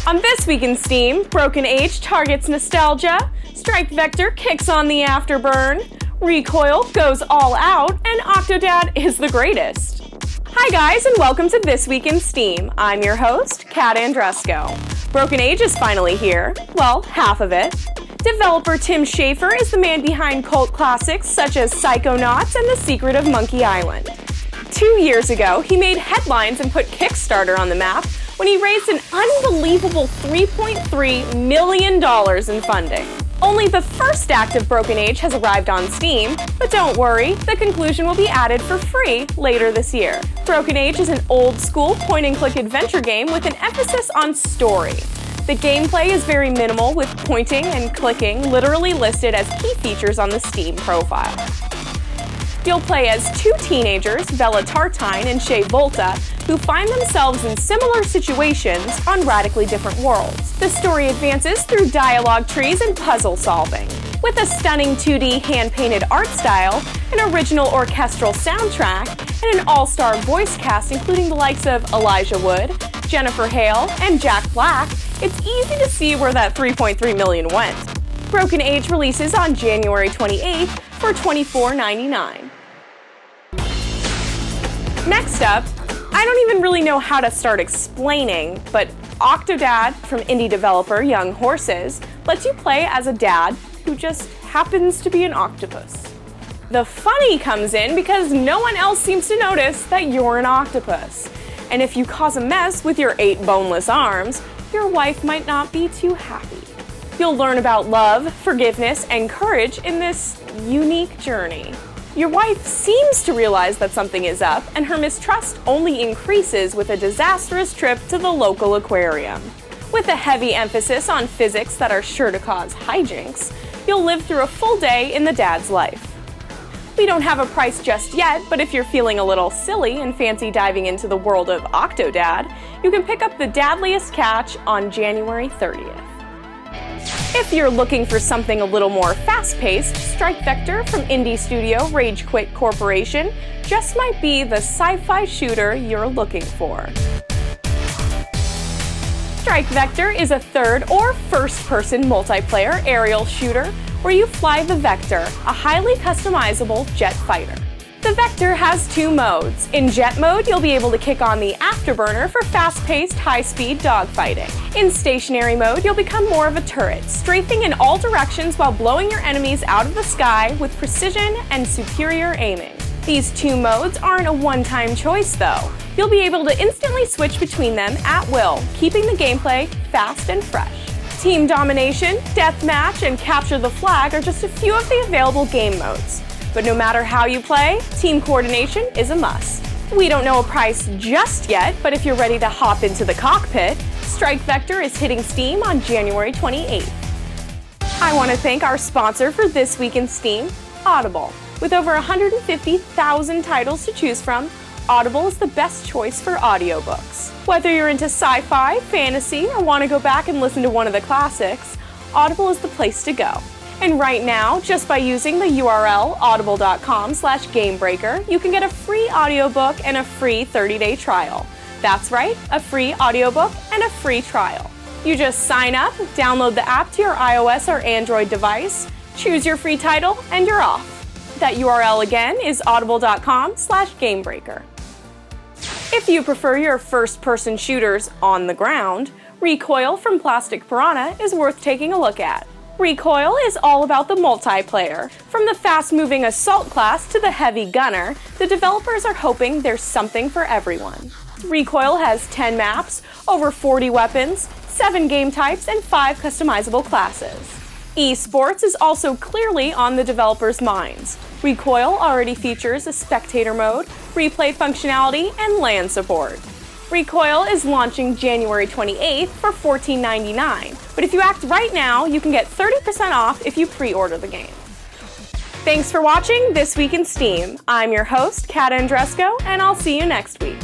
On This Week in Steam, Broken Age targets nostalgia, Strike Vector kicks on the afterburn, Recoil goes all out, and Octodad is the greatest. Hi guys, and welcome to This Week in Steam. I'm your host, Kat Andresco. Broken Age is finally here. Well, half of it. Developer Tim Schafer is the man behind cult classics such as Psychonauts and The Secret of Monkey Island. 2 years ago, he made headlines and put Kickstarter on the map when he raised an unbelievable $3.3 million in funding. Only the first act of Broken Age has arrived on Steam, but don't worry, the conclusion will be added for free later this year. Broken Age is an old-school point-and-click adventure game with an emphasis on story. The gameplay is very minimal, with pointing and clicking literally listed as key features on the Steam profile. You'll play as two teenagers, Bella Tartine and Shea Volta, who find themselves in similar situations on radically different worlds. The story advances through dialogue trees and puzzle solving. With a stunning 2D hand-painted art style, an original orchestral soundtrack, and an all-star voice cast including the likes of Elijah Wood, Jennifer Hale, and Jack Black, it's easy to see where that $3.3 million went. Broken Age releases on January 28th for $24.99. Next up, I don't even really know how to start explaining, but Octodad from indie developer Young Horses lets you play as a dad who just happens to be an octopus. The funny comes in because no one else seems to notice that you're an octopus. And if you cause a mess with your 8 boneless arms, your wife might not be too happy. You'll learn about love, forgiveness, and courage in this unique journey. Your wife seems to realize that something is up, and her mistrust only increases with a disastrous trip to the local aquarium. With a heavy emphasis on physics that are sure to cause hijinks, you'll live through a full day in the dad's life. We don't have a price just yet, but if you're feeling a little silly and fancy diving into the world of Octodad, you can pick up the Dadliest Catch on January 30th. If you're looking for something a little more fast-paced, Strike Vector from indie studio Rage Quit Corporation just might be the sci-fi shooter you're looking for. Strike Vector is a third or first-person multiplayer aerial shooter where you fly the Vector, a highly customizable jet fighter. The Vector has 2 modes. In jet mode, you'll be able to kick on the afterburner for fast-paced, high-speed dogfighting. In stationary mode, you'll become more of a turret, strafing in all directions while blowing your enemies out of the sky with precision and superior aiming. These 2 modes aren't a one-time choice, though. You'll be able to instantly switch between them at will, keeping the gameplay fast and fresh. Team Domination, Deathmatch, and Capture the Flag are just a few of the available game modes. But no matter how you play, team coordination is a must. We don't know a price just yet, but if you're ready to hop into the cockpit, Strike Vector is hitting Steam on January 28th. I want to thank our sponsor for This Week in Steam, Audible. With over 150,000 titles to choose from, Audible is the best choice for audiobooks. Whether you're into sci-fi, fantasy, or want to go back and listen to one of the classics, Audible is the place to go. And right now, just by using the URL audible.com/gamebreaker, you can get a free audiobook and a free 30-day trial. That's right, a free audiobook and a free trial. You just sign up, download the app to your iOS or Android device, choose your free title, and you're off. That URL again is audible.com/gamebreaker. If you prefer your first-person shooters on the ground, Recoil from Plastic Piranha is worth taking a look at. Recoil is all about the multiplayer. From the fast-moving assault class to the heavy gunner, the developers are hoping there's something for everyone. Recoil has 10 maps, over 40 weapons, 7 game types, and 5 customizable classes. Esports is also clearly on the developers' minds. Recoil already features a spectator mode, replay functionality, and LAN support. Recoil is launching January 28th for $14.99, but if you act right now, you can get 30% off if you pre-order the game. Thanks for watching This Week in Steam. I'm your host, Kat Andresco, and I'll see you next week.